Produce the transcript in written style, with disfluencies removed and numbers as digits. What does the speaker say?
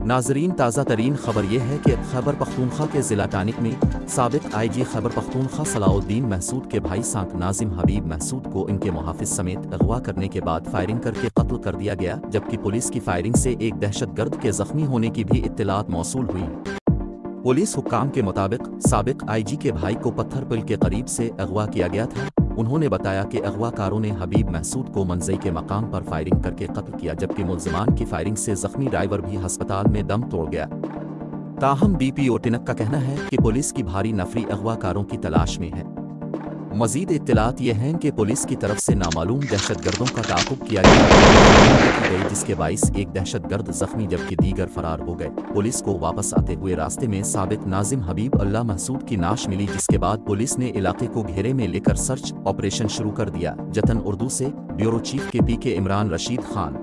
नाजरीन, ताज़ा तरीन खबर यह है कि खैबर पख्तूनख्वा के ज़िला टानिक में साबिक़ IG खैबर पख्तूनख्वा सलाउद्दीन महसूद के भाई सांक नाजिम हबीब महसूद को इनके मुहाफ़िज़ समेत अगवा करने के बाद फायरिंग करके कत्ल कर दिया गया, जबकि पुलिस की फायरिंग से एक दहशतगर्द के ज़ख्मी होने की भी इत्तलात मौसूल हुई। पुलिस हुक्काम के मुताबिक साबिक़ IG के भाई को पत्थर पुल के करीब से अगवा किया गया था। उन्होंने बताया कि अगवाकारों ने हबीब महसूद को मंजई के मकाम पर फायरिंग करके कत्ल किया, जबकि मुल्ज़िमान की फायरिंग से जख्मी ड्राइवर भी अस्पताल में दम तोड़ गया। ताहम BPO टिनक का कहना है कि पुलिस की भारी नफरी अगवाकारों की तलाश में है। मजीद इत्तलात ये हैं कि पुलिस की तरफ से नामालूम दहशतगर्दों का ताक़ुब किया गया, जिसके बाइस एक दहशतगर्द जख्मी जबकि दीगर फरार हो गए। पुलिस को वापस आते हुए रास्ते में साबिक़ नाजिम हबीब अल्लाह महसूद की नाश मिली, जिसके बाद पुलिस ने इलाके को घेरे में लेकर सर्च ऑपरेशन शुरू कर दिया। जतन उर्दू से ब्यूरो चीफ के PK इमरान रशीद खान।